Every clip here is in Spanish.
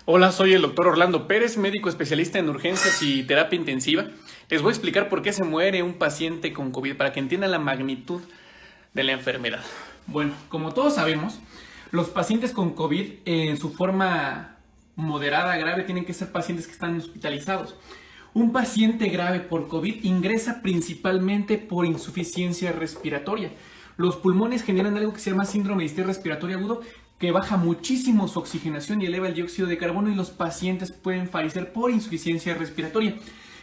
Hola, soy el doctor Orlando Pérez, médico especialista en urgencias y terapia intensiva. Les voy a explicar por qué se muere un paciente con COVID para que entiendan la magnitud de la enfermedad. Bueno, como todos sabemos, los pacientes con COVID en su forma moderada, grave, tienen que ser pacientes que están hospitalizados. Un paciente grave por COVID ingresa principalmente por insuficiencia respiratoria. Los pulmones generan algo que se llama síndrome de distrés respiratorio agudo, que baja muchísimo su oxigenación y eleva el dióxido de carbono, y los pacientes pueden fallecer por insuficiencia respiratoria.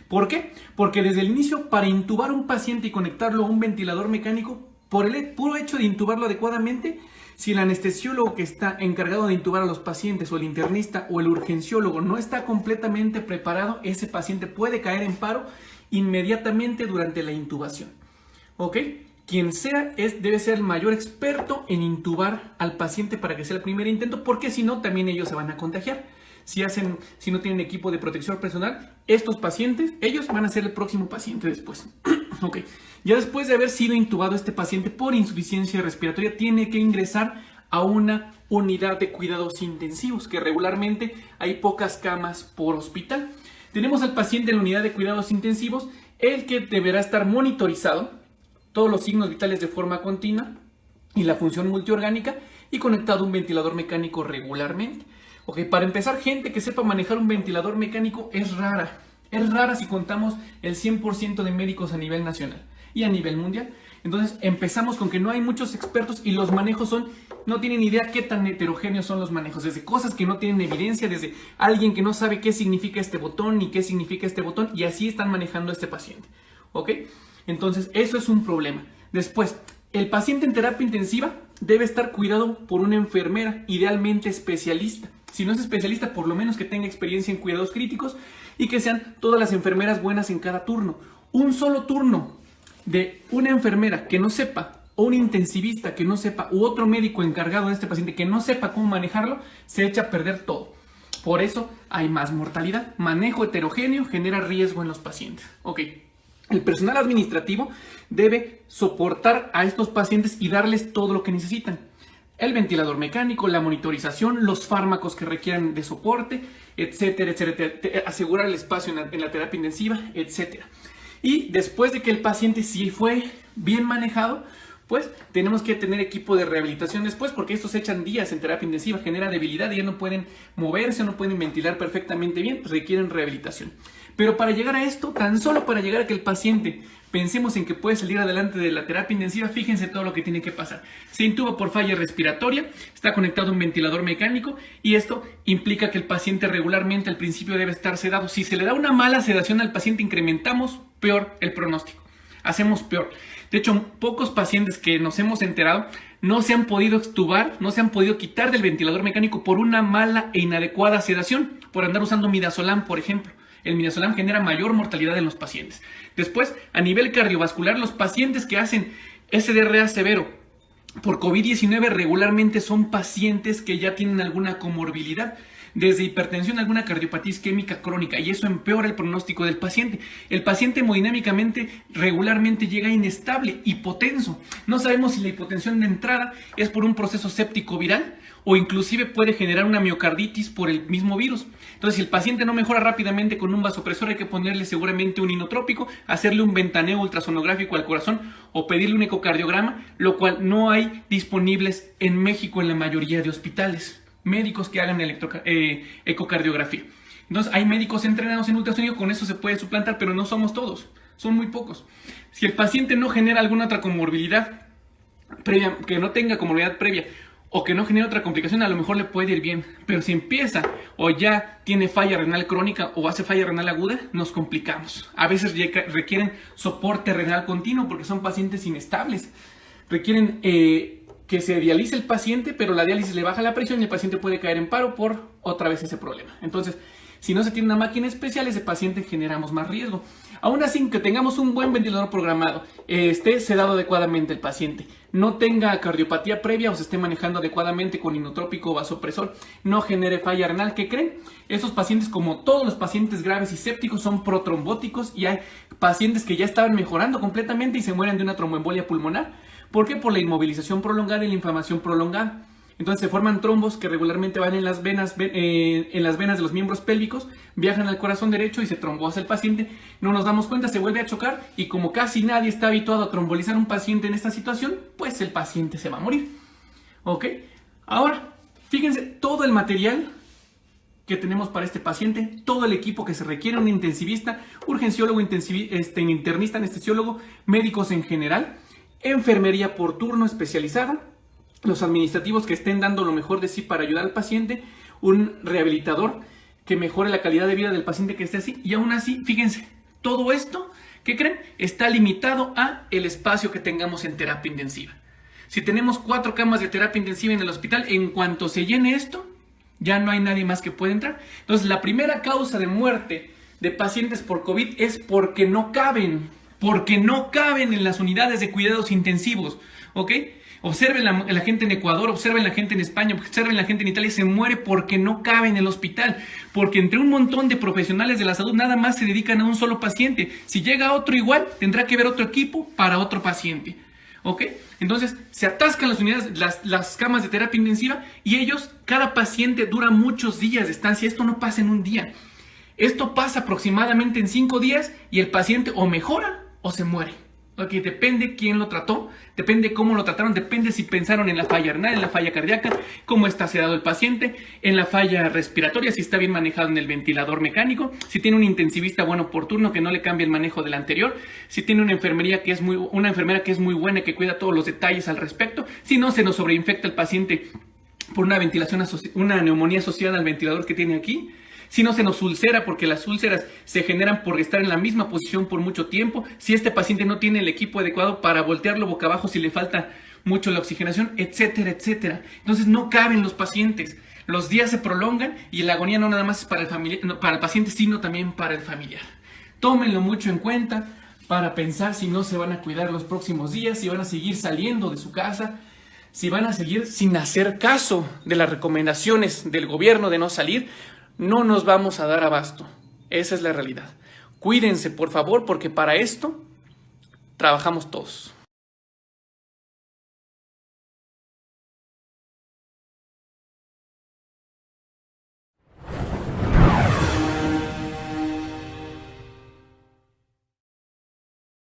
¿Por qué? Porque desde el inicio, para intubar un paciente y conectarlo a un ventilador mecánico, por el puro hecho de intubarlo adecuadamente, si el anestesiólogo que está encargado de intubar a los pacientes, o el internista, o el urgenciólogo no está completamente preparado, ese paciente puede caer en paro inmediatamente durante la intubación. ¿Ok? Quien sea debe ser el mayor experto en intubar al paciente para que sea el primer intento, porque si no, también ellos se van a contagiar. Si no tienen equipo de protección personal, estos pacientes, ellos van a ser el próximo paciente después. Ok. Ya después de haber sido intubado este paciente por insuficiencia respiratoria, tiene que ingresar a una unidad de cuidados intensivos, que regularmente hay pocas camas por hospital. Tenemos al paciente en la unidad de cuidados intensivos, el que deberá estar monitorizado, todos los signos vitales de forma continua y la función multiorgánica, y conectado a un ventilador mecánico regularmente. Ok, para empezar, gente que sepa manejar un ventilador mecánico es rara. Es rara si contamos el 100% de médicos a nivel nacional y a nivel mundial. Entonces empezamos con que no hay muchos expertos, y los manejos no tienen idea qué tan heterogéneos son los manejos. Desde cosas que no tienen evidencia, desde alguien que no sabe qué significa este botón ni qué significa este botón, y así están manejando a este paciente. ¿Ok? Entonces, eso es un problema. Después, el paciente en terapia intensiva debe estar cuidado por una enfermera, idealmente especialista. Si no es especialista, por lo menos que tenga experiencia en cuidados críticos, y que sean todas las enfermeras buenas en cada turno. Un solo turno de una enfermera que no sepa, o un intensivista que no sepa, u otro médico encargado de este paciente que no sepa cómo manejarlo, se echa a perder todo. Por eso hay más mortalidad. Manejo heterogéneo genera riesgo en los pacientes. Ok. El personal administrativo debe soportar a estos pacientes y darles todo lo que necesitan. El ventilador mecánico, la monitorización, los fármacos que requieran de soporte, etcétera, etcétera. Asegurar el espacio en la terapia intensiva, etcétera. Y después de que el paciente sí fue bien manejado, pues tenemos que tener equipo de rehabilitación después, porque estos echan días en terapia intensiva, genera debilidad y ya no pueden moverse, no pueden ventilar perfectamente bien, requieren rehabilitación. Pero para llegar a esto, tan solo para llegar a que el paciente pensemos en que puede salir adelante de la terapia intensiva, fíjense todo lo que tiene que pasar. Se intuba por falla respiratoria, está conectado a un ventilador mecánico, y esto implica que el paciente regularmente al principio debe estar sedado. Si se le da una mala sedación al paciente, incrementamos peor el pronóstico. Hacemos peor. De hecho, pocos pacientes que nos hemos enterado no se han podido extubar, no se han podido quitar del ventilador mecánico por una mala e inadecuada sedación, por andar usando midazolam, por ejemplo. El midazolam genera mayor mortalidad en los pacientes. Después, a nivel cardiovascular, los pacientes que hacen SDRA severo por COVID-19 regularmente son pacientes que ya tienen alguna comorbilidad, desde hipertensión a alguna cardiopatía isquémica crónica, y eso empeora el pronóstico del paciente. El paciente hemodinámicamente regularmente llega inestable, hipotenso. No sabemos si la hipotensión de entrada es por un proceso séptico viral, o inclusive puede generar una miocarditis por el mismo virus. Entonces, si el paciente no mejora rápidamente con un vasopresor, hay que ponerle seguramente un inotrópico, hacerle un ventaneo ultrasonográfico al corazón, o pedirle un ecocardiograma, lo cual no hay disponibles en México en la mayoría de hospitales médicos que hagan ecocardiografía. Entonces, hay médicos entrenados en ultrasonido, con eso se puede suplantar, pero no somos todos, son muy pocos. Si el paciente no genera alguna otra comorbilidad previa, que no tenga comorbilidad previa, o que no genere otra complicación, a lo mejor le puede ir bien. Pero si empieza o ya tiene falla renal crónica o hace falla renal aguda, nos complicamos. A veces requieren soporte renal continuo porque son pacientes inestables. Requieren que se dialice el paciente, pero la diálisis le baja la presión y el paciente puede caer en paro por otra vez ese problema. Entonces, si no se tiene una máquina especial, ese paciente generamos más riesgo. Aún así, que tengamos un buen ventilador programado, esté sedado adecuadamente el paciente, no tenga cardiopatía previa o se esté manejando adecuadamente con inotrópico o vasopresor, no genere falla renal, ¿qué creen? Estos pacientes, como todos los pacientes graves y sépticos, son protrombóticos, y hay pacientes que ya estaban mejorando completamente y se mueren de una tromboembolia pulmonar. ¿Por qué? Por la inmovilización prolongada y la inflamación prolongada. Entonces se forman trombos que regularmente van en las venas de los miembros pélvicos, viajan al corazón derecho y se trombosa el paciente. No nos damos cuenta, se vuelve a chocar y como casi nadie está habituado a trombolizar a un paciente en esta situación, pues el paciente se va a morir. ¿Ok? Ahora, fíjense todo el material que tenemos para este paciente, todo el equipo que se requiere, un intensivista, urgenciólogo, internista, anestesiólogo, médicos en general, enfermería por turno especializada, los administrativos que estén dando lo mejor de sí para ayudar al paciente, un rehabilitador que mejore la calidad de vida del paciente que esté así, y aún así, fíjense, todo esto, ¿qué creen? Está limitado a el espacio que tengamos en terapia intensiva. Si tenemos 4 camas de terapia intensiva en el hospital, en cuanto se llene esto, ya no hay nadie más que pueda entrar. Entonces, la primera causa de muerte de pacientes por COVID es porque no caben en las unidades de cuidados intensivos, ¿ok? Observen la gente en Ecuador, observen la gente en España, observen la gente en Italia, se muere porque no cabe en el hospital, porque entre un montón de profesionales de la salud nada más se dedican a un solo paciente. Si llega otro igual, tendrá que haber otro equipo para otro paciente, ¿ok? Entonces se atascan las unidades, las camas de terapia intensiva y cada paciente dura muchos días de estancia. Esto no pasa en un día. Esto pasa aproximadamente en 5 días y el paciente o mejora o se muere. Ok, depende quién lo trató, depende cómo lo trataron, depende si pensaron en la falla renal, en la falla cardíaca, cómo está sedado el paciente, en la falla respiratoria, si está bien manejado en el ventilador mecánico, si tiene un intensivista bueno por turno que no le cambie el manejo del anterior, si tiene una enfermera que es muy buena y que cuida todos los detalles al respecto, si no se nos sobreinfecta el paciente por una neumonía asociada al ventilador que tiene aquí. Si no se nos ulcera, porque las úlceras se generan por estar en la misma posición por mucho tiempo. Si este paciente no tiene el equipo adecuado para voltearlo boca abajo si le falta mucho la oxigenación, etcétera, etcétera. Entonces no caben los pacientes. Los días se prolongan y la agonía no nada más es para el paciente, sino también para el familiar. Tómenlo mucho en cuenta para pensar si no se van a cuidar los próximos días, si van a seguir saliendo de su casa, si van a seguir sin hacer caso de las recomendaciones del gobierno de no salir. No nos vamos a dar abasto. Esa es la realidad. Cuídense, por favor, porque para esto trabajamos todos.